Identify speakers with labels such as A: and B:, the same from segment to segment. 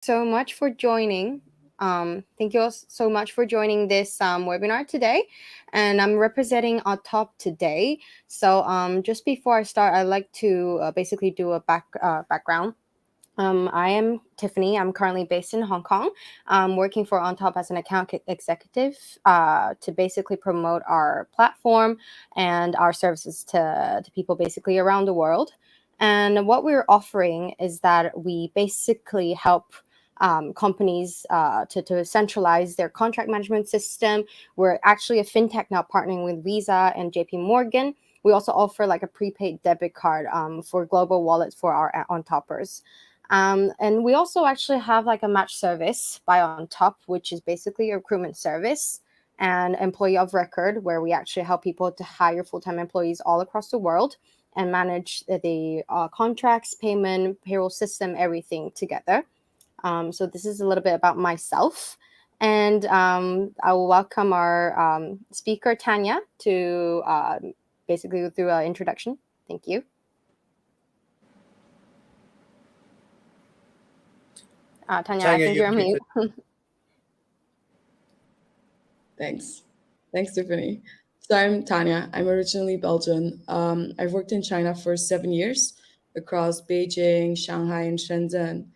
A: so much for joining. Thank you all so much for joining this webinar today. And I'm representing on top today. So just before I start, I'd like to basically do a background. I am Tiffany. I'm currently based in Hong Kong, working for On Top as an account executive to basically promote our platform and our services to people basically around the world. And what we're offering is that we basically help companies to centralize their contract management system. We're actually a fintech now partnering with Visa and JP Morgan. We also offer like a prepaid debit card for global wallets for our on-toppers. And we also actually have like a match service by On Top, which is basically a recruitment service and employee of record, where we actually help people to hire full-time employees all across the world and manage the contracts, payment, payroll system, everything together. So this is a little bit about myself. And I will welcome our speaker, Tanya, to basically go through an introduction. Thank you. Tanya, I think you're on mute.
B: Thanks, Tiffany. So I'm Tanya. I'm originally Belgian. I've worked in China for 7 years across Beijing, Shanghai, and Shenzhen.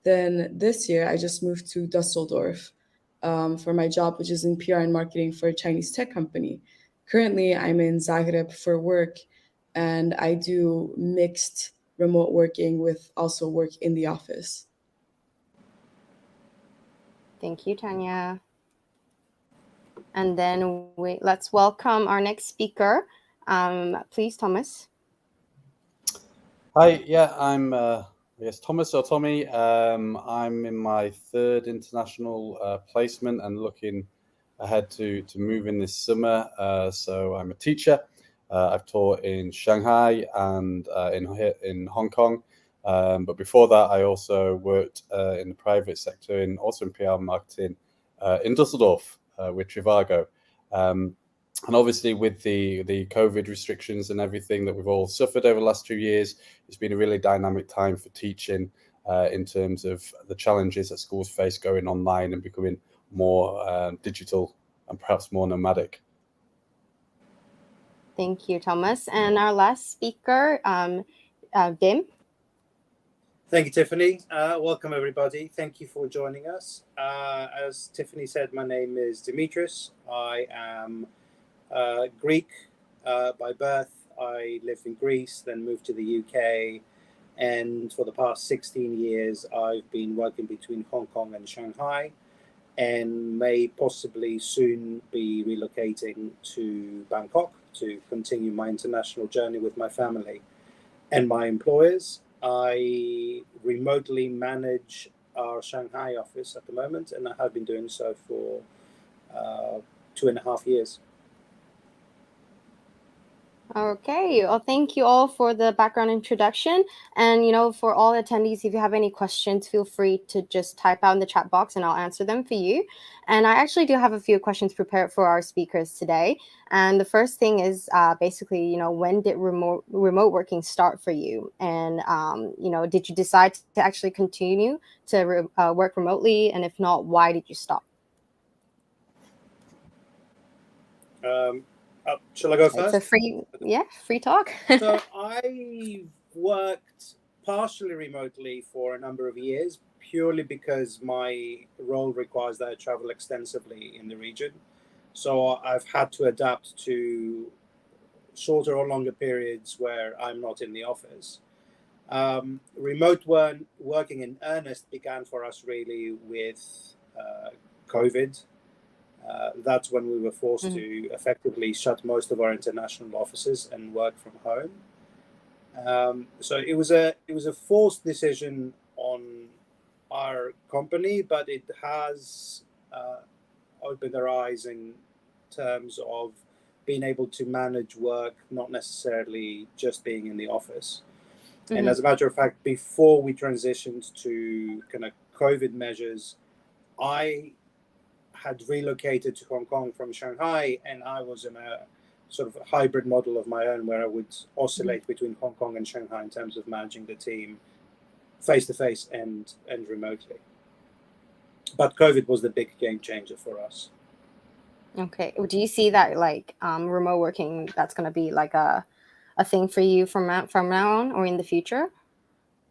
B: Then this year, I just moved to Dusseldorf for my job, which is in PR and marketing for a Chinese tech company. Currently, I'm in Zagreb for work, and I do mixed remote working with also work in the office.
A: Thank you, Tanya. And then let's welcome our next speaker. Please, Thomas.
C: Hi, yeah, I'm Thomas or Tommy. I'm in my third international placement and looking ahead to moving this summer. So I'm a teacher. I've taught in Shanghai and in Hong Kong. But before that, I also worked in the private sector also in PR marketing in Dusseldorf with Trivago. And obviously with the COVID restrictions and everything that we've all suffered over the last 2 years, it's been a really dynamic time for teaching in terms of the challenges that schools face going online and becoming more digital and perhaps more nomadic.
A: Thank you, Thomas. And our last speaker, Dim.
D: Thank you, Tiffany. Welcome, everybody. Thank you for joining us. As Tiffany said, my name is Dimitris. I am Greek by birth. I lived in Greece, then moved to the UK. And for the past 16 years, I've been working between Hong Kong and Shanghai, and may possibly soon be relocating to Bangkok to continue my international journey with my family and my employers. I remotely manage our Shanghai office at the moment, and I have been doing so for 2.5 years.
A: Okay, well, thank you all for the background introduction. And, for all attendees, if you have any questions, feel free to just type out in the chat box and I'll answer them for you. And I actually do have a few questions prepared for our speakers today. And the first thing is basically, when did remote working start for you? And, did you decide to actually continue to work remotely? And if not, why did you stop?
D: Shall I go first?
A: It's a free talk.
D: So I worked partially remotely for a number of years, purely because my role requires that I travel extensively in the region. So I've had to adapt to shorter or longer periods where I'm not in the office. Remote working in earnest began for us really with COVID. That's when we were forced to effectively shut most of our international offices and work from home. So it was a forced decision on our company, but it has opened our eyes in terms of being able to manage work, not necessarily just being in the office. And as a matter of fact, before we transitioned to kind of COVID measures, I had relocated to Hong Kong from Shanghai, and I was in a sort of a hybrid model of my own where I would oscillate between Hong Kong and Shanghai in terms of managing the team face-to-face and remotely. but COVID was the big game changer for us.
A: Okay. Do you see that like remote working that's going to be like a thing for you from now on or in the future?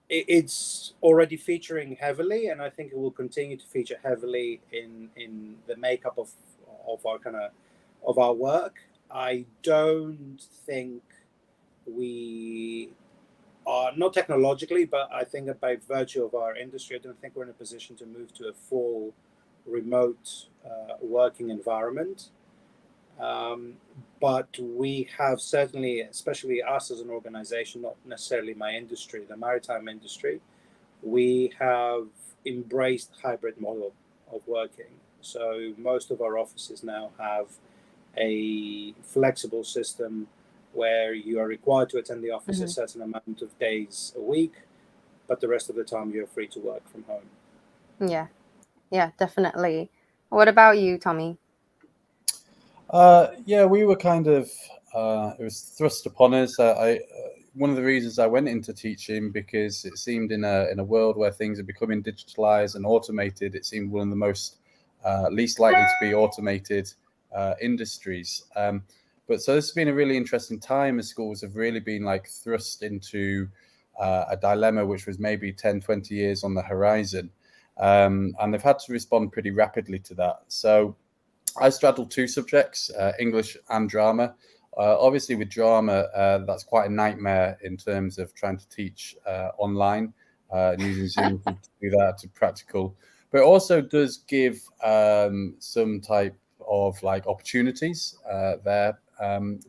D: It's already featuring heavily, and I think it will continue to feature heavily in the makeup of our of our work. I don't think we are, not technologically, but I think by virtue of our industry, I don't think we're in a position to move to a full remote working environment. But we have certainly, especially us as an organization, not necessarily my industry, the maritime industry, we have embraced hybrid model of working. So most of our offices now have a flexible system where you are required to attend the office a certain amount of days a week, but the rest of the time you're free to work from home.
A: Yeah, definitely. What about you, Tommy?
C: Yeah, we were kind of, it was thrust upon us. One of the reasons I went into teaching, because it seemed in a world where things are becoming digitalized and automated, it seemed one of the most least likely to be automated industries. But so this has been a really interesting time as schools have really been like thrust into a dilemma which was maybe 10, 20 years on the horizon. And they've had to respond pretty rapidly to that. So I straddled two subjects, English and drama. Obviously, with drama, that's quite a nightmare in terms of trying to teach online and using Zoom to do that to practical. But it also does give some type of like opportunities there.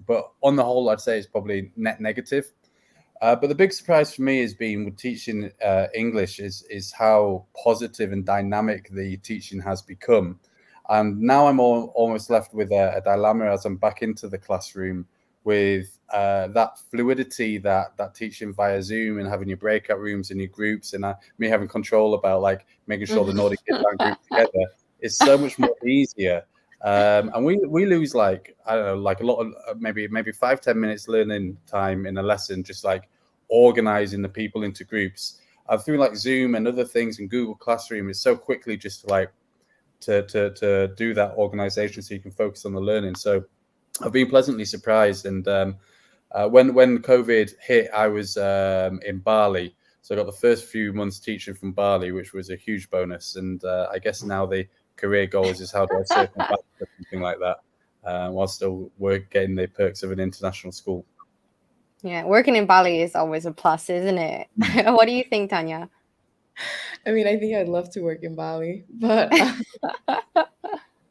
C: But on the whole, I'd say it's probably net negative. But the big surprise for me has been with teaching English is how positive and dynamic the teaching has become. And now I'm almost left with a dilemma as I'm back into the classroom with that fluidity that teaching via Zoom and having your breakout rooms and your groups and me having control about like making sure the Nordic kids aren't grouped together is so much more easier. And we lose like, I don't know, like a lot of maybe 5-10 minutes learning time in a lesson, just like organizing the people into groups. Through like Zoom and other things and Google Classroom is so quickly just like to do that organization so you can focus on the learning. So I've been pleasantly surprised. And when COVID hit, I was in Bali. So I got the first few months teaching from Bali, which was a huge bonus. And I guess now the career goals is how do I circle back to something like that while still getting the perks of an international school.
A: Yeah, working in Bali is always a plus, isn't it? What do you think, Tanya?
B: I mean, I think I'd love to work in Bali, but I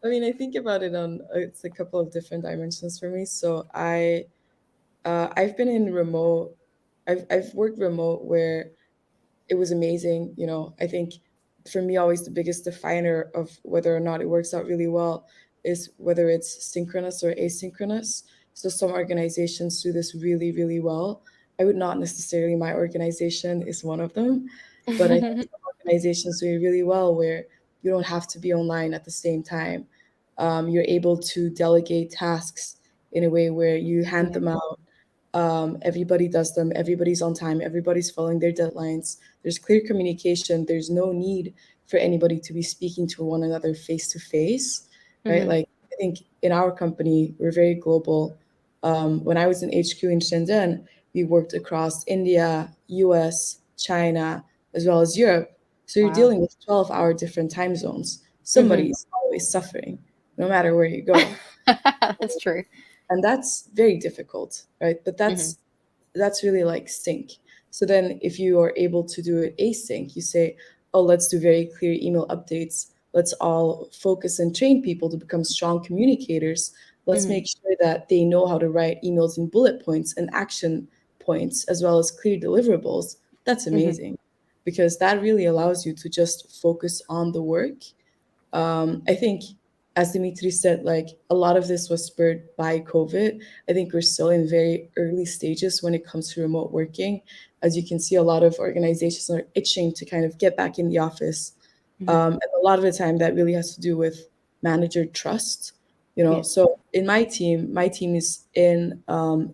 B: mean, I think about it on it's a couple of different dimensions for me. So I've been in remote, I've worked remote where it was amazing. You know, I think for me, always the biggest definer of whether or not it works out really well is whether it's synchronous or asynchronous. So some organizations do this really, really well. I would not necessarily, my organization is one of them, but I think some organizations do it really well where you don't have to be online at the same time. You're able to delegate tasks in a way where you hand them out. Everybody does them, everybody's on time, everybody's following their deadlines. There's clear communication. There's no need for anybody to be speaking to one another face to face, right? Like, I think in our company, we're very global. When I was in HQ in Shenzhen, we worked across India, US, China, as well as Europe. So you're dealing with 12-hour different time zones. Somebody's always suffering, no matter where you go.
A: That's true.
B: And that's very difficult, right? But that's really like sync. So then if you are able to do it async, you say, oh, let's do very clear email updates. Let's all focus and train people to become strong communicators. Let's make sure that they know how to write emails in bullet points and action points, as well as clear deliverables. That's amazing because that really allows you to just focus on the work. I think, as Dimitri said, like a lot of this was spurred by COVID. I think we're still in very early stages when it comes to remote working. As you can see, a lot of organizations are itching to kind of get back in the office. And a lot of the time that really has to do with manager trust. You know, so in my team is in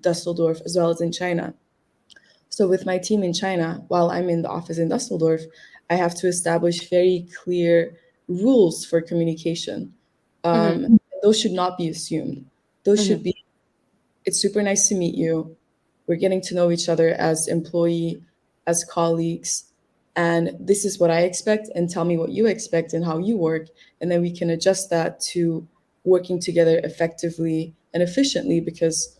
B: Dusseldorf as well as in China. So with my team in China, while I'm in the office in Dusseldorf, I have to establish very clear rules for communication. Those should not be assumed. Those
A: Mm-hmm.
B: should be, it's super nice to meet you. We're getting to know each other as employee, as colleagues, and this is what I expect, and tell me what you expect and how you work, and then we can adjust that to working together effectively and efficiently. Because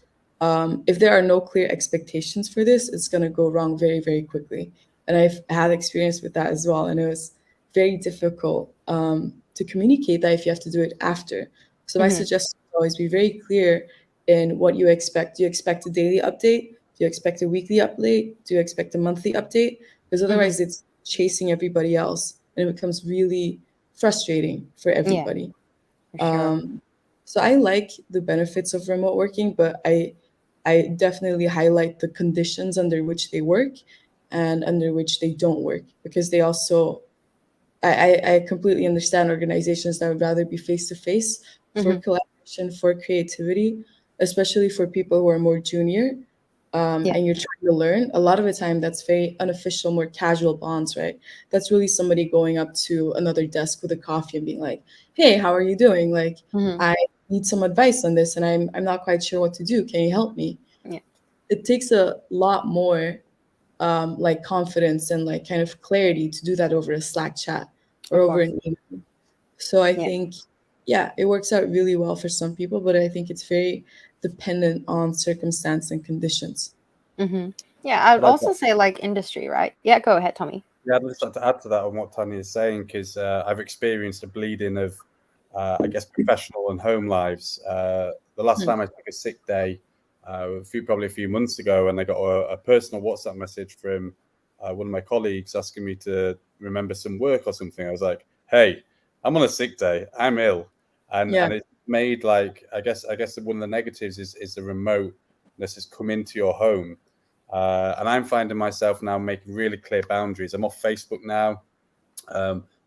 B: if there are no clear expectations for this, it's going to go wrong very, very quickly. And I've had experience with that as well, and it was very difficult to communicate that if you have to do it after. So my
A: Mm-hmm.
B: suggestion is always be very clear in what you expect. Do you expect a daily update? Do you expect a weekly update? Do you expect a monthly update? Because
A: Mm-hmm.
B: otherwise it's chasing everybody else and it becomes really frustrating for
A: Yeah,
B: everybody.
A: for sure.
B: Um, so I like the benefits of remote working, but I definitely highlight the conditions under which they work and under which they don't work, because they also, I completely understand organizations that would rather be face to face for
A: Mm-hmm.
B: collaboration, for creativity, especially for people who are more junior,
A: Yeah.
B: and you're trying to learn. A lot of the time, that's very unofficial, more casual bonds, right? That's really somebody going up to another desk with a coffee and being like, "Hey, how are you doing? Like,
A: Mm-hmm.
B: I need some advice on this, and I'm not quite sure what to do. Can you help me?"
A: Yeah.
B: It takes a lot more like confidence and like kind of clarity to do that over a Slack chat or
A: Of
B: over
A: course.
B: an email. So I
A: Yeah.
B: think, yeah, it works out really well for some people, but I think it's very dependent on circumstance and conditions.
A: Mm-hmm. Yeah, I would
C: I'd like to,
A: also say like industry, right? Yeah, go ahead, Tommy.
C: yeah, I'd just like to add to that on what Tanya is saying, because I've experienced a bleeding of, I guess, professional and home lives. The last
B: Hmm.
C: time I took a sick day, probably a few months ago, and I got a personal WhatsApp message from one of my colleagues asking me to remember some work or something. I was like, "Hey, I'm on a sick day. I'm ill,"
B: Yeah,
C: and it made, like, I guess one of the negatives is the remoteness has come into your home. And I'm finding myself now making really clear boundaries. I'm off Facebook now,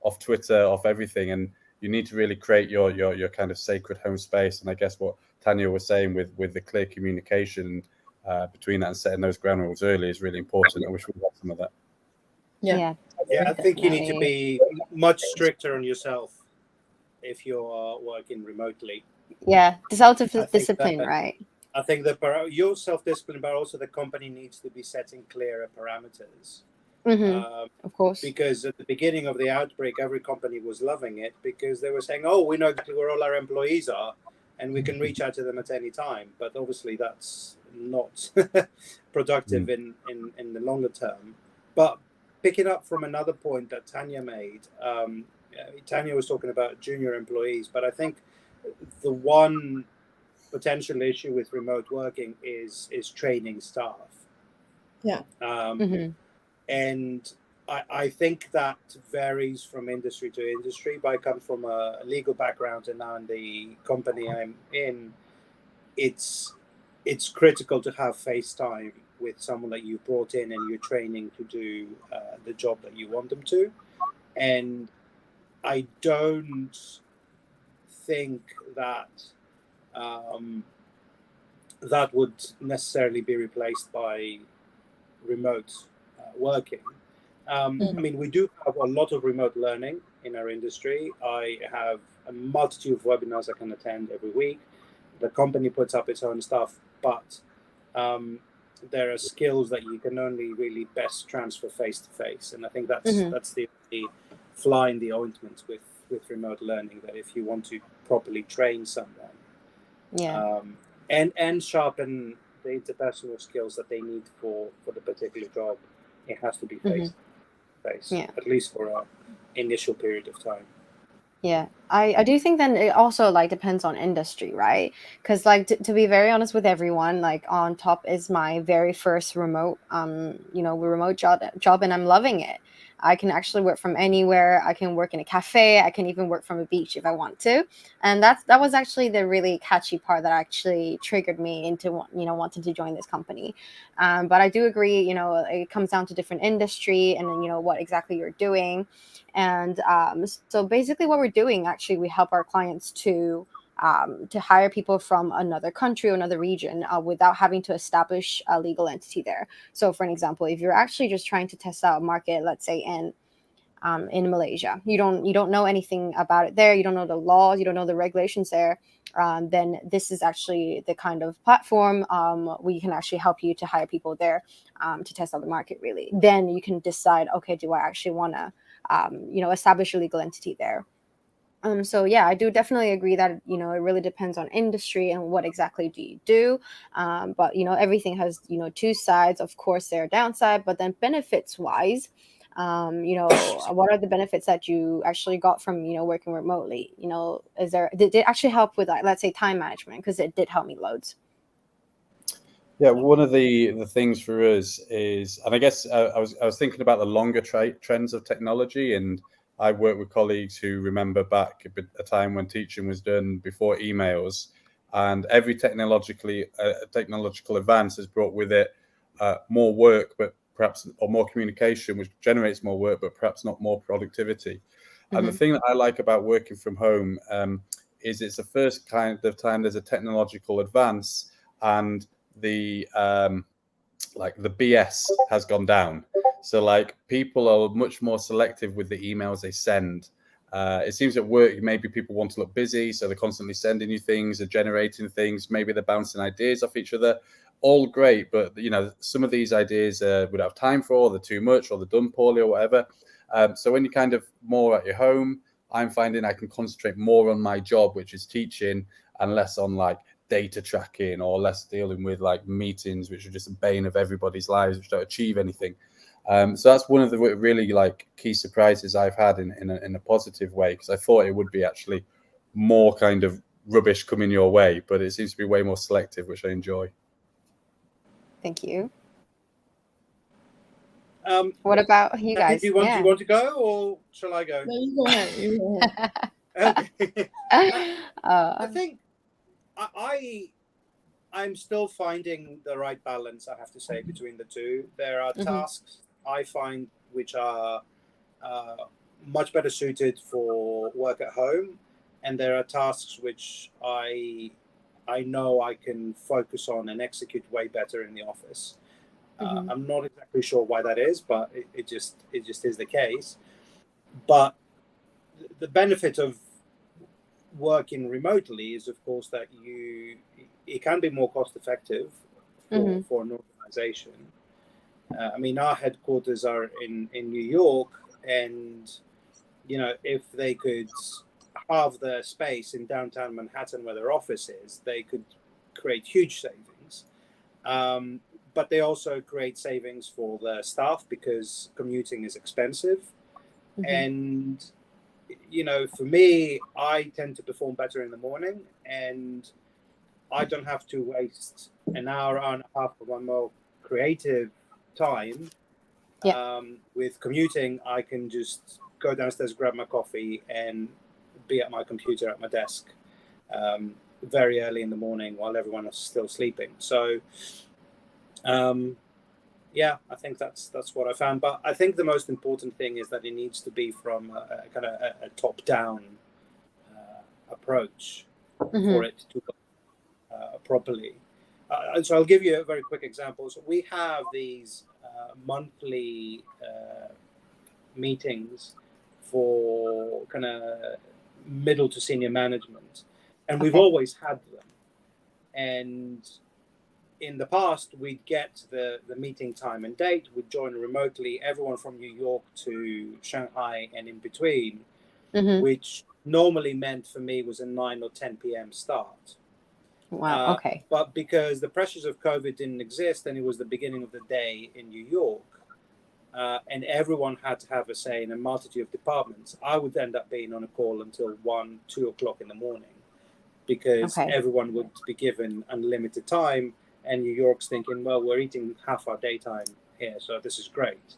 C: off Twitter, off everything, and you need to really create your kind of sacred home space. And I guess what Tanya was saying with the clear communication between that and setting those ground rules early is really important. I wish we had some of that.
B: yeah,
A: Yeah,
D: Yeah, I think you need to
A: definitely.
D: be much stricter on yourself if you're working remotely.
A: Yeah, the
D: I think
A: self-discipline,
D: that
A: right?
D: I think your self-discipline, but also the company needs to be setting clearer parameters.
A: Mm-hmm.
D: Um,
A: Of course.
D: because at the beginning of the outbreak, every company was loving it because they were saying, "Oh, we know exactly where all our employees are, and we can reach out to them at any time." But obviously, that's not productive
C: Mm.
D: in the longer term. But picking up from another point that Tanya made, Tanya was talking about junior employees, but I think the one potential issue with remote working is training staff.
B: yeah,
D: Um,
A: Mm-hmm.
D: and I think that varies from industry to industry. But I come from a legal background, and now in the company I'm in, it's it's critical to have FaceTime with someone that you brought in and you're training to do the job that you want them to. And I don't think that um, that would necessarily be replaced by remote working.
A: Mm-hmm.
D: I mean, we do have a lot of remote learning in our industry. I have a multitude of webinars I can attend every week. The company puts up its own stuff, but um, there are skills that you can only really best transfer face to face, and I think
A: Mm-hmm.
D: that's the fly in the ointment with remote learning. That if you want to properly train someone,
A: Yeah.
D: um, and sharpen the interpersonal skills that they need for the particular job, it has to be
A: Mm-hmm.
D: face to face,
A: Yeah.
D: at least for a initial period of time.
A: Yeah, I do think then it also like depends on industry, right? Because like to be very honest with everyone, like on top is my very first remote remote job, and I'm loving it. I can actually work from anywhere. I can work in a cafe. I can even work from a beach if I want to, and that was actually the really catchy part that actually triggered me into wanting to join this company. But I do agree, it comes down to different industry and then what exactly you're doing. And so basically, what we're doing actually, we help our clients to hire people from another country or another region without having to establish a legal entity there. So, for an example, if you're actually just trying to test out a market, let's say in in Malaysia. You don't know anything about it there. You don't know the laws. You don't know the regulations there. Then this is actually the kind of platform we can actually help you to hire people there to test out the market. Really, then you can decide, okay, do I actually want to establish a legal entity there? So yeah, I do definitely agree that it really depends on industry and what exactly do you do. But everything has two sides. Of course, there are downside, but then benefits wise, what are the benefits that you actually got from working remotely? Did it actually help with, like, let's say, time management? Because it did help me loads.
C: Yeah, one of the things for us is, and I guess I was thinking about the longer trends of technology, and I work with colleagues who remember back a time when teaching was done before emails, and every technological advance has brought with it more work, but perhaps, or more communication, which generates more work, but perhaps not more productivity. And the thing that I like about working from home is it's the first kind of time there's a technological advance, and the the BS has gone down. So like people are much more selective with the emails they send. It seems at work maybe people want to look busy, so they're constantly sending you things, they're generating things, maybe they're bouncing ideas off each other. All great, but some of these ideas we don't have time for, or they're too much, or they're done poorly, or whatever. So when you're kind of more at your home, I'm finding I can concentrate more on my job, which is teaching, and less on like data tracking, or less dealing with like meetings, which are just a bane of everybody's lives, which don't achieve anything. So that's one of the really like key surprises I've had in a positive way, because I thought it would be actually more kind of rubbish coming your way, but it seems to be way more selective, which I enjoy.
A: Thank you. What about you guys?
D: Do you want to go, or shall I go?
B: No, you go ahead. You go ahead.
D: Okay. I think I'm still finding the right balance, I have to say, between the two. There are tasks I find which are much better suited for work at home, and there are tasks which I know I can focus on and execute way better in the office. I'm not exactly sure why that is, but it just is the case. But the benefit of working remotely is, of course, that it can be more cost effective for an organization. I mean, our headquarters are in New York, and if they could halve their space in downtown Manhattan where their office is, they could create huge savings. But they also create savings for their staff, because commuting is expensive. And for me, I tend to perform better in the morning, and I don't have to waste an hour and a half of my more creative time. With commuting, I can just go downstairs, grab my coffee, and be at my computer at my desk very early in the morning while everyone is still sleeping. So I think that's what I found. But I think the most important thing is that it needs to be from a kind of a top-down approach for it to work properly. So I'll give you a very quick example. So we have these monthly meetings for kind of middle to senior management, and we've always had them. And in the past, we'd get the meeting time and date, we'd join remotely, everyone from New York to Shanghai and in between, which normally meant for me was a 9 or 10 p.m. start.
A: Wow, okay.
D: But because the pressures of COVID didn't exist, and it was the beginning of the day in New York, and everyone had to have a say in a multitude of departments, I would end up being on a call until 1, 2 o'clock in the morning, because everyone would be given unlimited time. And New York's thinking, well, we're eating half our daytime here, so this is great.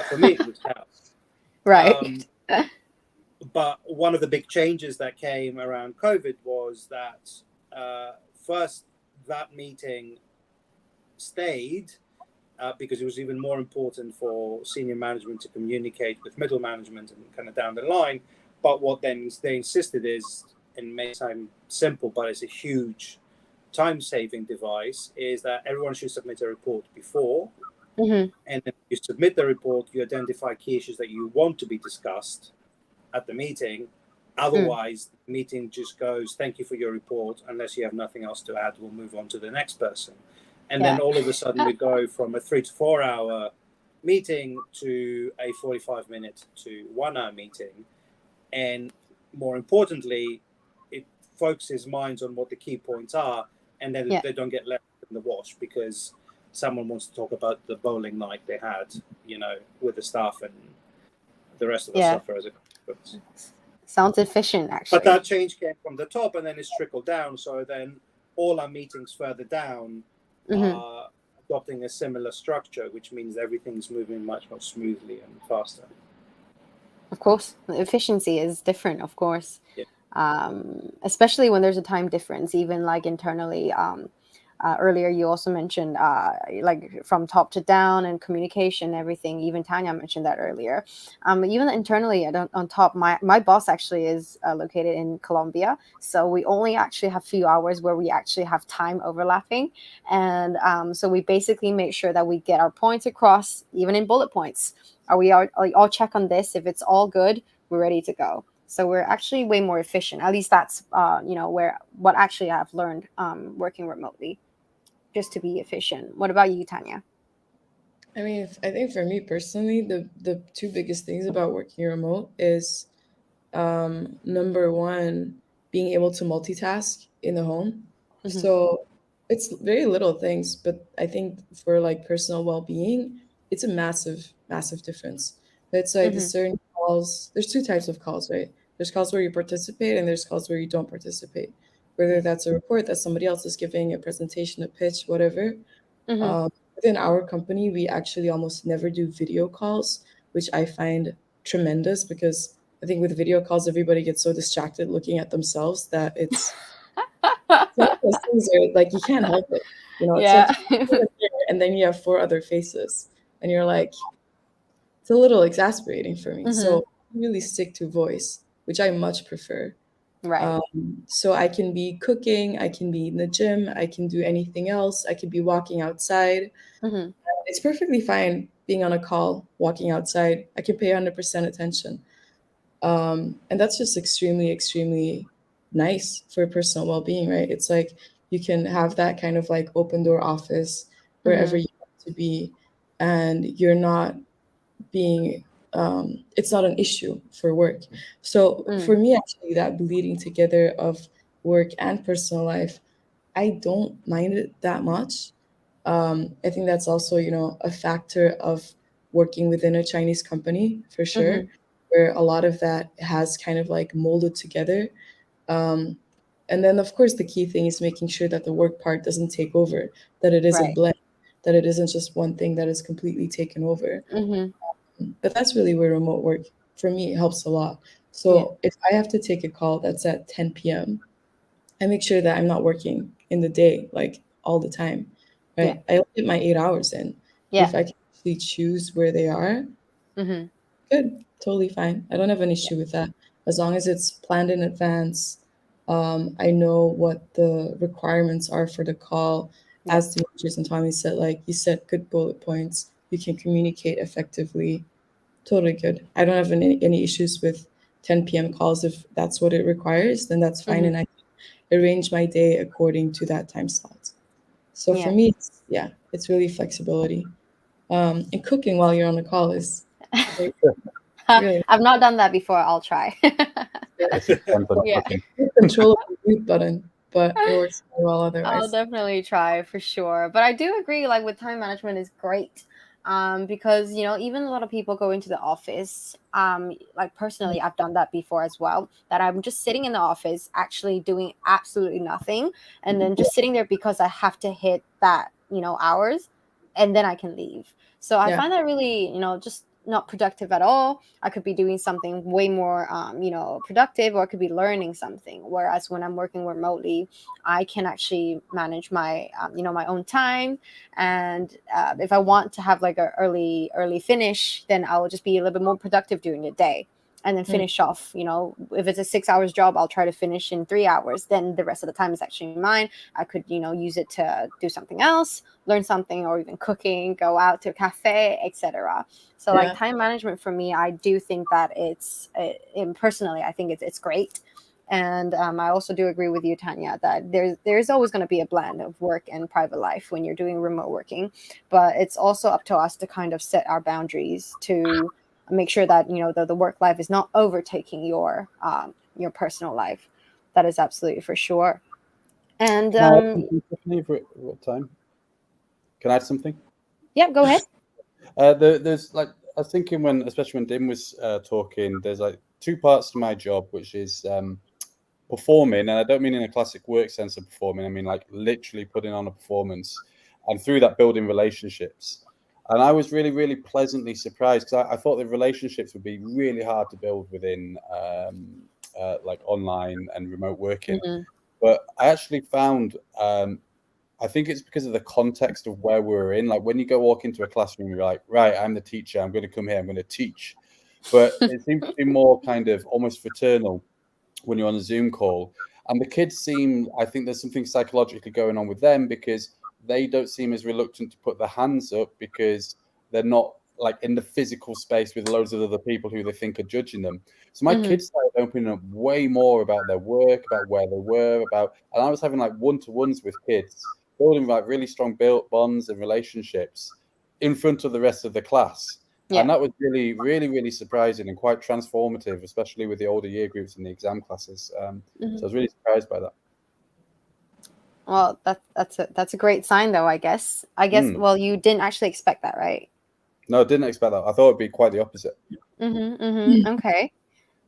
D: For me, it was hell.
A: Right.
D: But one of the big changes that came around COVID was that first, that meeting stayed because it was even more important for senior management to communicate with middle management and kind of down the line. But what then they insisted is, and it may sound simple, but it's a huge time-saving device, is that everyone should submit a report before, And then you submit the report, you identify key issues that you want to be discussed at the meeting. Otherwise, the meeting just goes, thank you for your report. Unless you have nothing else to add, we'll move on to the next person. And then all of a sudden we go from a 3 to 4 hour meeting to a 45-minute to 1 hour meeting. And more importantly, it focuses minds on what the key points are, and then they don't get left in the wash because someone wants to talk about the bowling night they had, with the staff, and the rest of us suffer as a consequence.
A: Sounds efficient, actually.
D: But that change came from the top, and then it's trickled down. So then all our meetings further down are adopting a similar structure, which means everything's moving much more smoothly and faster.
A: Of course, the efficiency is different, of course. Especially when there's a time difference, even like internally. Earlier, you also mentioned like from top to down and communication, everything. Even Tanya mentioned that earlier. Even internally on top, my boss actually is located in Colombia. So we only actually have a few hours where we actually have time overlapping. And so we basically make sure that we get our points across, even in bullet points. Are we all check on this? If it's all good, we're ready to go. So we're actually way more efficient. At least that's what actually I've learned working remotely, just to be efficient. What about you, Tanya?
B: I mean, I think for me personally, the two biggest things about working remote is number one, being able to multitask in the home. So it's very little things, but I think for like personal well-being, it's a massive, massive difference. It's like the certain calls, there's two types of calls, right? There's calls where you participate and there's calls where you don't participate. Whether that's a report that somebody else is giving, a presentation, a pitch, whatever. Within our company, we actually almost never do video calls, which I find tremendous because I think with video calls, everybody gets so distracted looking at themselves that it's some of those things are like, you can't help it. It's like, and then you have 4 other faces and you're like, it's a little exasperating for me. So I really stick to voice, which I much prefer.
A: Right.
B: So I can be cooking, I can be in the gym, I can do anything else. I could be walking outside. It's perfectly fine being on a call, walking outside. I can pay 100% attention. And that's just extremely, extremely nice for personal well-being, right? It's like you can have that kind of like open door office wherever you want to be, and you're not being it's not an issue for work. So for me, actually, that bleeding together of work and personal life, I don't mind it that much. I think that's also, a factor of working within a Chinese company for sure, where a lot of that has kind of like molded together. And then, of course, the key thing is making sure that the work part doesn't take over, that it is a blend, that it isn't just one thing that is completely taken over. But that's really where remote work, for me, helps a lot. So if I have to take a call that's at 10 p.m., I make sure that I'm not working in the day, like all the time, right? I get my 8 hours in. If I can actually choose where they are, good, totally fine. I don't have an issue with that. As long as it's planned in advance, I know what the requirements are for the call. As Demetrius and Tommy said, like you said, good bullet points. You can communicate effectively. Totally good. I don't have any issues with 10 p.m. calls. If that's what it requires, then that's fine. And I can arrange my day according to that time slot. So for me, it's really flexibility. And cooking while you're on the call is great. Really.
A: I've not done that before. I'll try.
B: Control the mute button, but it works very well otherwise.
A: I'll definitely try for sure. But I do agree, like with time management is great. Because even a lot of people go into the office, like personally I've done that before as well, that I'm just sitting in the office actually doing absolutely nothing, and then just sitting there because I have to hit that hours, and then I can leave. So I find that really just not productive at all. I could be doing something way more productive, or I could be learning something. Whereas when I'm working remotely, I can actually manage my my own time, and if I want to have like a early finish, then I will just be a little bit more productive during the day. and then finish off, if it's a 6 hours job, I'll try to finish in 3 hours. Then the rest of the time is actually mine. I could, use it to do something else, learn something, or even cooking, go out to a cafe, etc. So like time management for me, I do think that personally, I think it's great. And I also do agree with you, Tanya, that there's always going to be a blend of work and private life when you're doing remote working. But it's also up to us to kind of set our boundaries to make sure that the work life is not overtaking your personal life. That is absolutely for sure. And
C: Can I add something, Tiffany, for what time? Can I add something?
A: Yeah, go ahead.
C: There's like, I was thinking especially when Dim was talking, there's like two parts to my job, which is performing, and I don't mean in a classic work sense of performing. I mean like literally putting on a performance, and through that building relationships. And I was really, really pleasantly surprised, because I thought the relationships would be really hard to build within like online and remote working.
A: Mm-hmm.
C: But I actually found, I think it's because of the context of where we're in. Like when you go walk into a classroom, you're like, right, I'm the teacher, I'm going to come here, I'm going to teach. But it seems to be more kind of almost fraternal when you're on a Zoom call. And the kids I think there's something psychologically going on with them, because they don't seem as reluctant to put their hands up, because they're not like in the physical space with loads of other people who they think are judging them. So my kids started opening up way more about their work, about where they were, and I was having like one-to-ones with kids, building like really strong bonds and relationships in front of the rest of the class.
A: Yeah.
C: And that was really, really, really surprising and quite transformative, especially with the older year groups and the exam classes. So I was really surprised by that.
A: Well, that's a great sign, though, I guess. Well, you didn't actually expect that, right?
C: No, I didn't expect that. I thought it'd be quite the opposite.
A: Okay.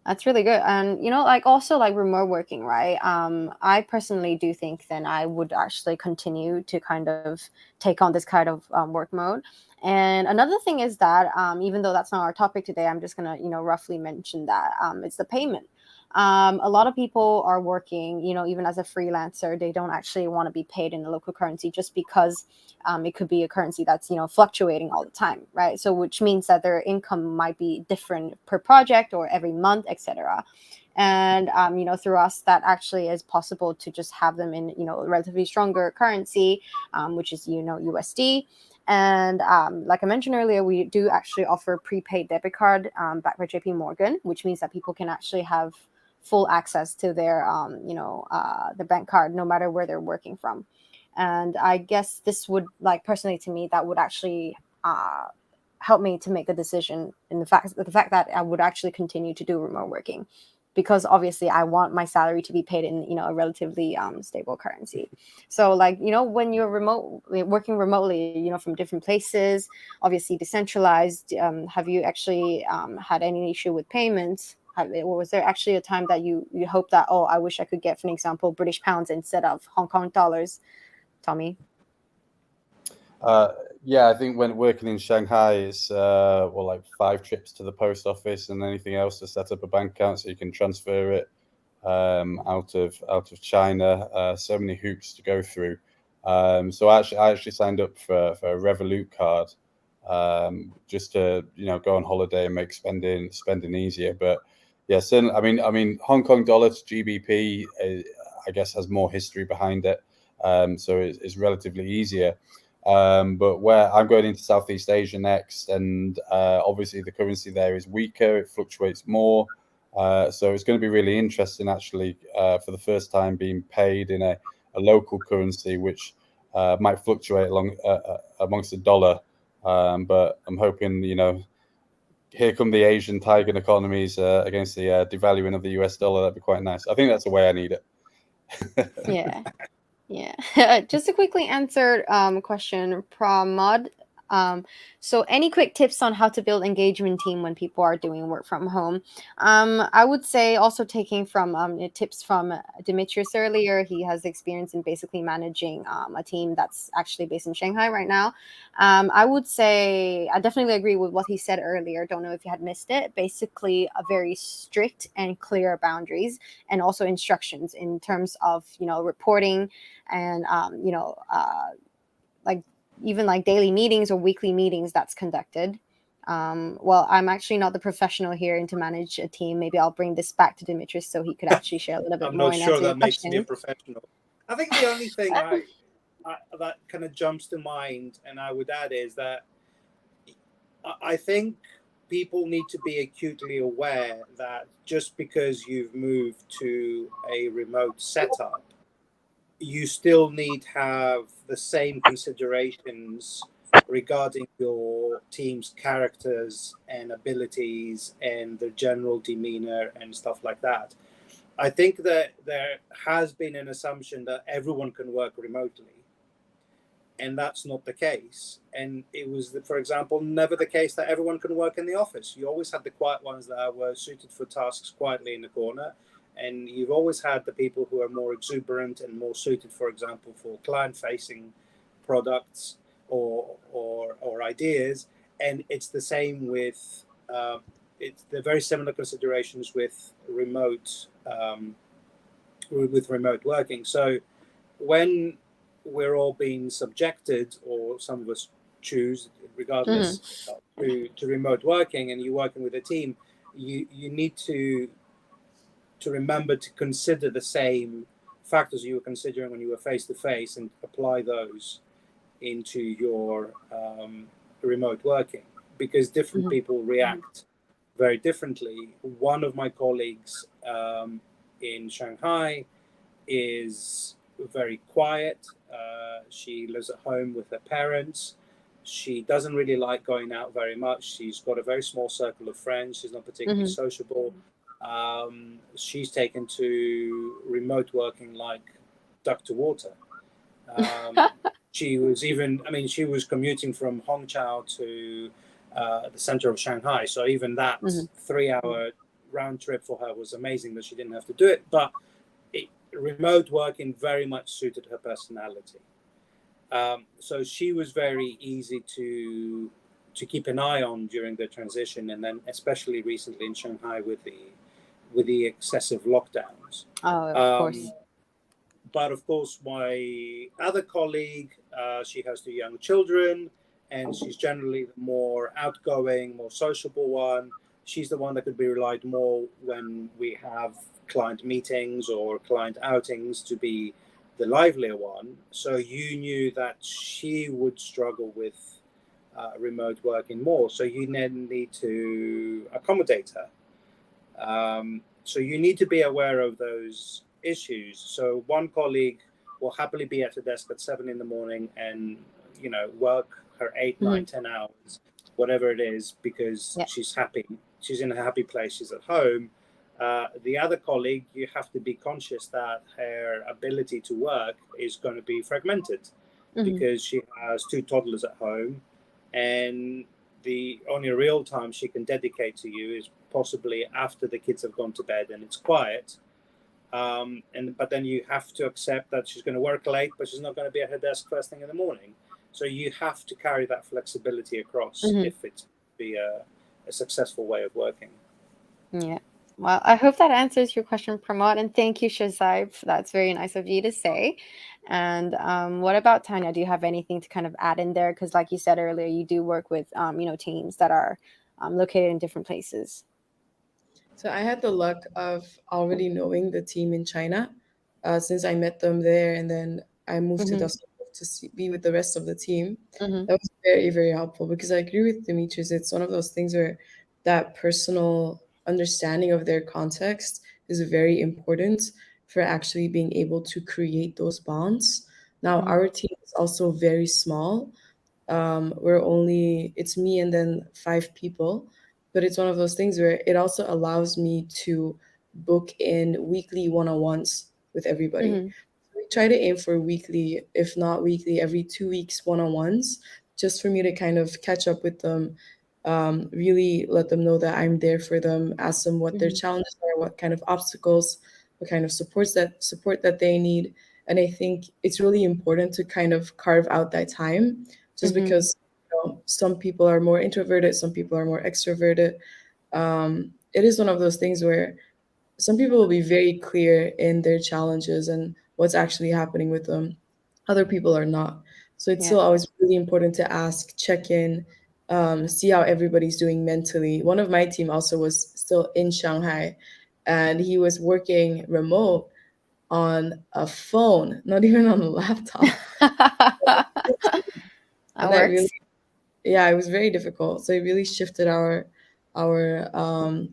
A: That's really good. And, like also like remote working, right? I personally do think then I would actually continue to kind of take on this kind of work mode. And another thing is that even though that's not our topic today, I'm just going to, roughly mention that it's the payment. A lot of people are working, even as a freelancer, they don't actually want to be paid in a local currency just because it could be a currency that's, fluctuating all the time, right? So which means that their income might be different per project or every month, etc. And, through us, that actually is possible to just have them in, a relatively stronger currency, which is, USD. And like I mentioned earlier, we do actually offer prepaid debit card backed by JP Morgan, which means that people can actually have full access to their, the bank card, no matter where they're working from. And I guess this would, like, personally to me, that would actually help me to make the decision in the fact that I would actually continue to do remote working, because obviously I want my salary to be paid in, a relatively stable currency. So like, when you're working remotely, from different places, obviously decentralized, have you actually had any issue with payments? Was there actually a time that you hope that, oh, I wish I could get, for an example, British pounds instead of Hong Kong dollars? Tommy?
C: Yeah, I think when working in Shanghai, it's like 5 trips to the post office and anything else to set up a bank account so you can transfer it out of China. So many hoops to go through. So I actually signed up for a Revolut card just to go on holiday and make spending easier. But yeah, certainly. I mean, Hong Kong dollar to GBP, I guess, has more history behind it, so it's relatively easier. But where I'm going into Southeast Asia next, and obviously the currency there is weaker, it fluctuates more. So it's going to be really interesting, actually, for the first time being paid in a local currency, which might fluctuate amongst the dollar. But I'm hoping, here come the Asian tiger economies against the devaluing of the US dollar. That'd be quite nice. I think that's the way I need it.
A: Yeah. Yeah. Just to quickly answer question from Mod. So any quick tips on how to build engagement team when people are doing work from home? I would say also taking from tips from Demetrius earlier. He has experience in basically managing a team that's actually based in Shanghai right now. I would say I definitely agree with what he said earlier. Don't know if you had missed it. Basically, a very strict and clear boundaries, and also instructions in terms of reporting and like even like daily meetings or weekly meetings that's conducted. Well, I'm actually not the professional here and to manage a team. Maybe I'll bring this back to Dimitris so he could actually share a little bit
D: I'm
A: more
D: not
A: and
D: sure
A: answer your
D: that makes me a
A: question.
D: professional. I think the only thing I that kind of jumps to mind, and I would add, is that I think people need to be acutely aware that just because you've moved to a remote setup, you still need to have the same considerations regarding your team's characters and abilities and their general demeanor and stuff like that. I think that there has been an assumption that everyone can work remotely, and that's not the case. And it was, for example, never the case that everyone can work in the office. You always had the quiet ones that were suited for tasks quietly in the corner, and you've always had the people who are more exuberant and more suited, for example, for client-facing products or ideas. And it's the same with it's the very similar considerations with remote working. So when we're all being subjected, or some of us choose,
A: Mm-hmm.
D: regardless, to remote working, and you're working with a team, you need to remember to consider the same factors you were considering when you were face to face, and apply those into your remote working, because different
A: Mm-hmm.
D: people react very differently. One of my colleagues in Shanghai is very quiet. She lives at home with her parents. She doesn't really like going out very much. She's got a very small circle of friends. She's not particularly
A: Mm-hmm.
D: sociable. She's taken to remote working like duck to water. She was even, I mean, she was commuting from Hongqiao to the center of Shanghai. So even that
A: Mm-hmm.
D: 3 hour round trip for her was amazing that she didn't have to do it. But remote working very much suited her personality. So she was very easy to keep an eye on during the transition, and then especially recently in Shanghai with the excessive lockdowns.
A: Oh, of course.
D: But of course, my other colleague, she has two young children, and she's generally the more outgoing, more sociable one. She's the one that could be relied more when we have client meetings or client outings to be the livelier one. So you knew that she would struggle with remote working more. So you then need to accommodate her. So you need to be aware of those issues. So one colleague will happily be at her desk at 7 in the morning and work her 8,
A: Mm-hmm.
D: 9, 10 hours, whatever it is, because
A: Yeah.
D: she's happy. She's in a happy place. She's at home. The other colleague, you have to be conscious that her ability to work is going to be fragmented,
A: Mm-hmm.
D: because she has two toddlers at home, and the only real time she can dedicate to you is possibly after the kids have gone to bed and it's quiet. But then you have to accept that she's going to work late, but she's not going to be at her desk first thing in the morning. So you have to carry that flexibility across
A: Mm-hmm.
D: if it's be a successful way of working.
A: Yeah. Well, I hope that answers your question, Pramod, and thank you, Shazaib. That's very nice of you to say. And what about Tanya? Do you have anything to kind of add in there? Because, like you said earlier, you do work with teams that are located in different places.
B: So I had the luck of already knowing the team in China, since I met them there, and then I moved to
A: Mm-hmm.
B: Dusseldorf to be with the rest of the team.
A: Mm-hmm.
B: That was very, very helpful, because I agree with Demetrius. It's one of those things where that personal understanding of their context is very important for actually being able to create those bonds. Now,
A: Mm-hmm.
B: our team is also very small. It's me and then 5 people, but it's one of those things where it also allows me to book in weekly one-on-ones with everybody.
A: Mm-hmm.
B: We try to aim for weekly, if not weekly, every 2 weeks one-on-ones, just for me to kind of catch up with them, really let them know that I'm there for them, ask them what their
A: Mm-hmm.
B: challenges are, what kind of obstacles, what kind of support that they need. And I think it's really important to kind of carve out that time, just
A: Mm-hmm.
B: because some people are more introverted, some people are more extroverted. It is one of those things where some people will be very clear in their challenges and what's actually happening with them. Other people are not. So it's
A: Yeah.
B: still always really important to ask, check in, see how everybody's doing mentally. One of my team also was still in Shanghai, and he was working remote on a phone, not even on a laptop.
A: That
B: And that really,
A: works.
B: yeah, it was very difficult. So it really shifted our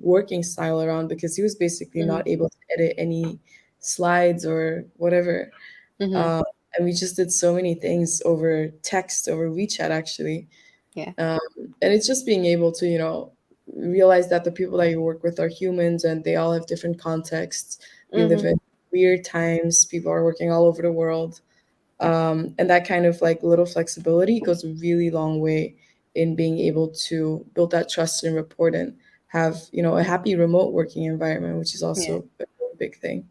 B: working style around, because he was basically
A: Hmm.
B: not able to edit any slides or whatever.
A: Hmm.
B: Um, and we just did so many things over text, over WeChat actually.
A: Yeah.
B: Um, and it's just being able to, realize that the people that you work with are humans and they all have different contexts. We live
A: Hmm.
B: in weird times, people are working all over the world. And that kind of like little flexibility goes a really long way in being able to build that trust and rapport and have, a happy remote working environment, which is
A: Yeah.
B: also a really big thing.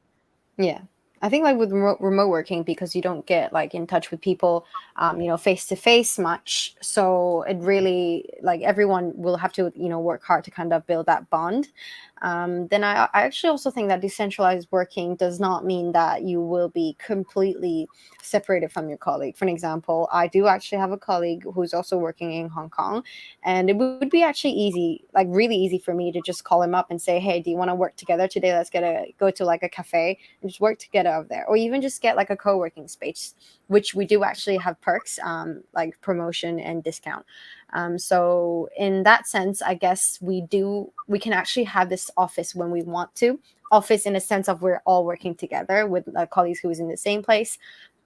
A: Yeah. I think like with remote working, because you don't get like in touch with people, face to face much. So it really like everyone will have to, work hard to kind of build that bond. Then I actually also think that decentralized working does not mean that you will be completely separated from your colleague. For an example, I do actually have a colleague who's also working in Hong Kong, and it would be actually easy, like really easy for me to just call him up and say, hey, do you want to work together today? Let's go to like a cafe and just work together over there, or even just get like a co-working space, which we do actually have perks, like promotion and discount. So in that sense, I guess we can actually have this office when we want to. Office in a sense of we're all working together with colleagues who is in the same place.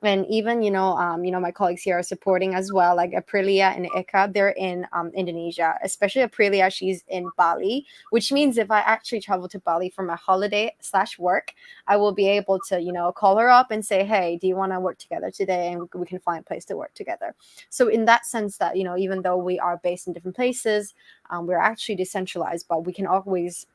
A: And even my colleagues here are supporting as well, like Aprilia and Eka, they're in Indonesia, especially Aprilia, she's in Bali, which means if I actually travel to Bali for my holiday slash work, I will be able to, call her up and say, hey, do you want to work together today? And we can find a place to work together. So in that sense that, even though we are based in different places, we're actually decentralized, but we can always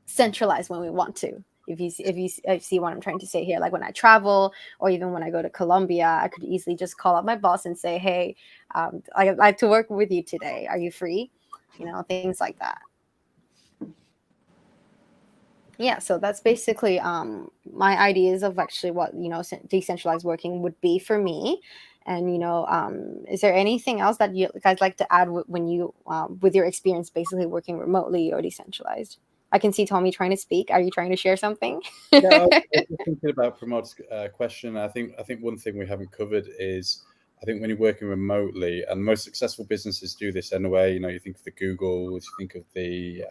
A: centralize when we want to. If you see what I'm trying to say here, like when I travel or even when I go to Colombia, I could easily just call up my boss and say, hey, I'd like to work with you today. Are you free? Things like that. Yeah, so that's basically my ideas of actually what decentralized working would be for me. And is there anything else that you guys like to add when you with your experience basically working remotely or decentralized? I can see Tommy trying to speak. Are you trying to share something?
C: No, I was just thinking about Pramod's question. I think one thing we haven't covered is, I think when you're working remotely, and most successful businesses do this anyway. You think of the Googles, you think of the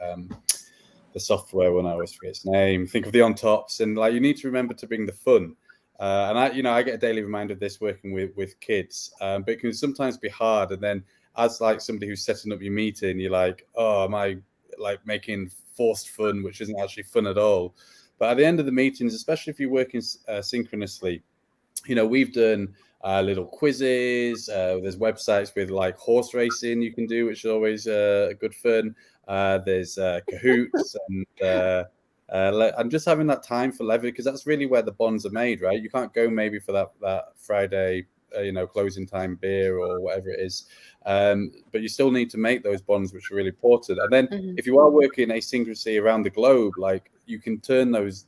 C: software one, I always forget its name. Think of the on tops, and like you need to remember to bring the fun. And I get a daily reminder of this working with kids, but it can sometimes be hard. And then as like somebody who's setting up your meeting, you're like, oh, am I like making forced fun, which isn't actually fun at all. But at the end of the meetings, especially if you're working synchronously, we've done little quizzes. There's websites with like horse racing you can do, which is always good fun. There's Kahoots and just having that time for levity, because that's really where the bonds are made, right? You can't go maybe for that Friday, closing time beer or whatever it is. But you still need to make those bonds, which are really important. And then
A: Mhm.
C: if you are working asynchronously around the globe, like you can turn those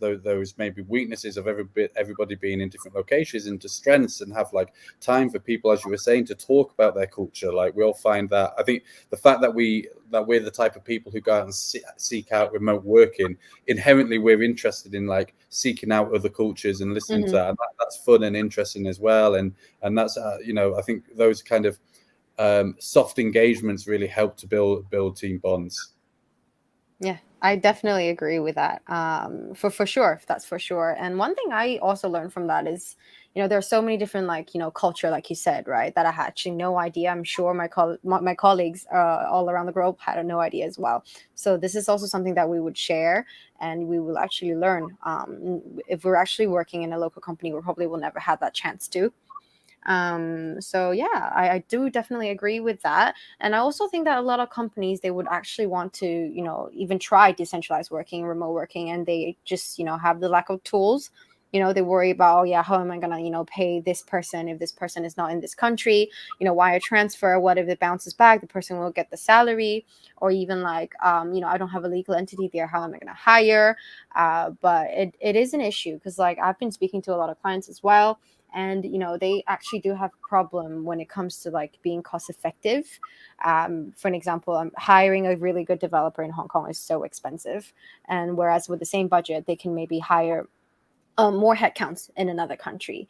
C: maybe weaknesses of everybody being in different locations into strengths, and have like time for people, as you were saying, to talk about their culture. Like we all find that, I think the fact that we're the type of people who go out and seek out remote working, inherently we're interested in like seeking out other cultures and listening to that, and that's fun and interesting as well. And that's I think those kind of soft engagements really help to build team bonds.
A: Yeah, I definitely agree with that. For sure, that's for sure. And one thing I also learned from that is, there are so many different like culture, like you said, right? That I had actually no idea. I'm sure my colleagues all around the globe had no idea as well. So this is also something that we would share, and we will actually learn. If we're actually working in a local company, we probably will never have that chance to. So yeah, I do definitely agree with that. And I also think that a lot of companies, they would actually want to even try decentralized working, remote working, and they just have the lack of tools. They worry about, oh yeah, how am I gonna pay this person if this person is not in this country? Wire transfer, what if it bounces back, the person will get the salary, or even like I don't have a legal entity there, how am I gonna hire? But it is an issue, because like I've been speaking to a lot of clients as well, and they actually do have a problem when it comes to like being cost effective. For an example, hiring a really good developer in Hong Kong is so expensive, and whereas with the same budget they can maybe hire more headcounts in another country,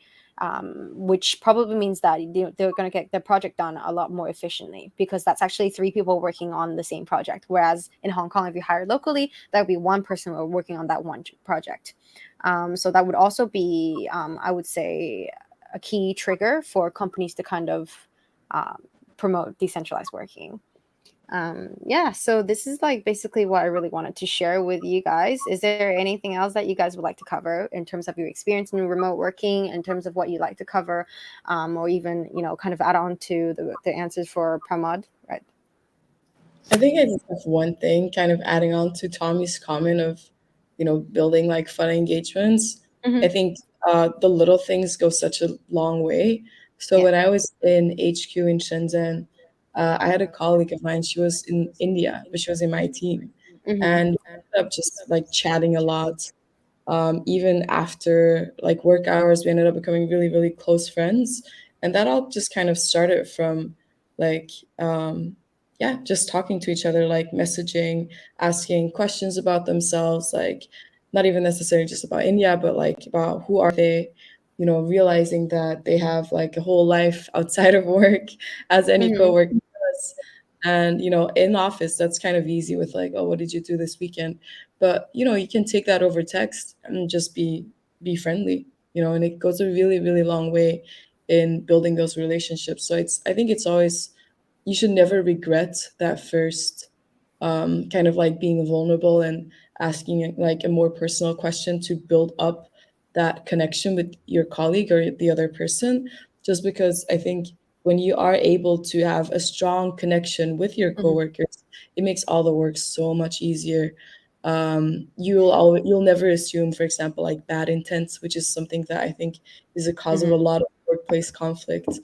A: which probably means that they're going to get their project done a lot more efficiently, because that's actually 3 people working on the same project. Whereas in Hong Kong, if you hire locally, that would be one person working on that one project. So that would also be, I would say, a key trigger for companies to kind of promote decentralized working. Yeah, so this is like basically what I really wanted to share with you guys. Is there anything else that you guys would like to cover in terms of your experience in remote working, in terms of what you like to cover, or even kind of add on to the answers for Pramod, right?
B: I think I just have one thing, kind of adding on to Tommy's comment of, building like fun engagements. I
A: Mm-hmm.
B: think the little things go such a long way. So
A: Yeah.
B: when I was in HQ in Shenzhen, I had a colleague of mine. She was in India, but she was in my team,
A: Mm-hmm.
B: and we ended up just like chatting a lot. Even after like work hours, we ended up becoming really, really close friends, and that all just kind of started from like yeah, just talking to each other, like messaging, asking questions about themselves, like not even necessarily just about India, but like about who are they, realizing that they have like a whole life outside of work, as any
A: Mm-hmm.
B: coworker does. And in office, that's kind of easy with like, oh, what did you do this weekend? But you can take that over text and just be friendly, and it goes a really, really long way in building those relationships. So I think it's always, you should never regret that first kind of like being vulnerable and asking like a more personal question to build up that connection with your colleague or the other person. Just because I think when you are able to have a strong connection with your
A: Mm-hmm.
B: coworkers, it makes all the work so much easier. You'll never assume, for example, like bad intent, which is something that I think is a cause of a
A: Mm-hmm.
B: lot of workplace conflict.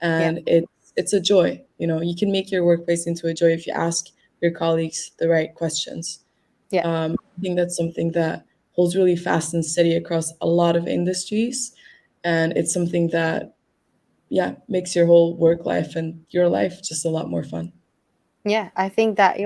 A: Yeah.
B: And it's a joy. You can make your workplace into a joy if you ask your colleagues the right questions.
A: Yeah.
B: I think that's something that holds really fast and steady across a lot of industries, and it's something that, yeah, makes your whole work life and your life just a lot more fun.
A: Yeah, I think that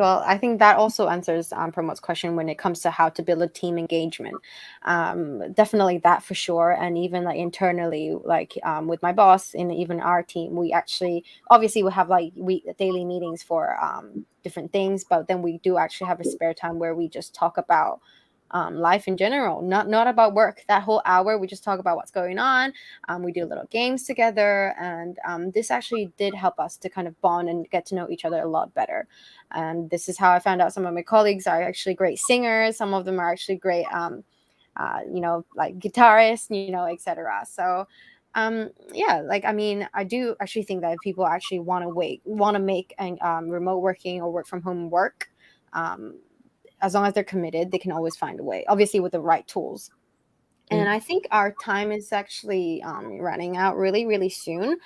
A: also answers Pramod's question when it comes to how to build a team engagement. Definitely that for sure, and even like internally, like with my boss and even our team, we actually obviously we have like daily meetings for different things, but then we do actually have a spare time where we just talk about life in general, not about work. That whole hour we just talk about what's going on. We do little games together, and this actually did help us to kind of bond and get to know each other a lot better. And this is how I found out some of my colleagues are actually great singers. Some of them are actually great, like guitarists, etc. So, yeah, like I mean, I do actually think that if people actually want to make and remote working or work from home work. As long as they're committed, they can always find a way, obviously with the right tools. And
B: Mm.
A: I think our time is actually running out really, really soon.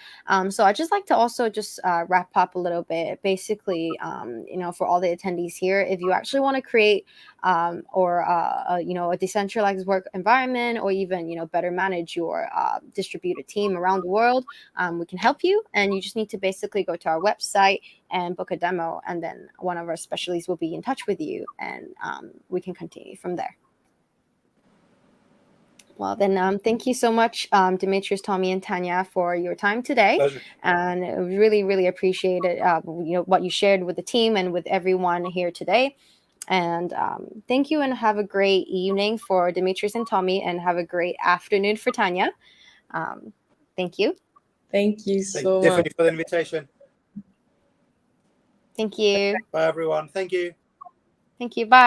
A: So I just like to also just wrap up a little bit. Basically, for all the attendees here, if you actually want to create a decentralized work environment, or even better manage your distributed team around the world, we can help you. And you just need to basically go to our website and book a demo, and then one of our specialists will be in touch with you, and we can continue from there. Well, then, thank you so much, Demetrius, Tommy, and Tanya, for your time today.
D: Pleasure.
A: And really, really appreciate it, what you shared with the team and with everyone here today. And thank you, and have a great evening for Demetrius and Tommy, and have a great afternoon for Tanya. Um, Thank you.
B: Thank you
D: Thank
B: so
D: you,
B: much.
D: Tiffany, for the invitation.
A: Thank you.
D: Bye, everyone. Thank you.
A: Thank you. Bye.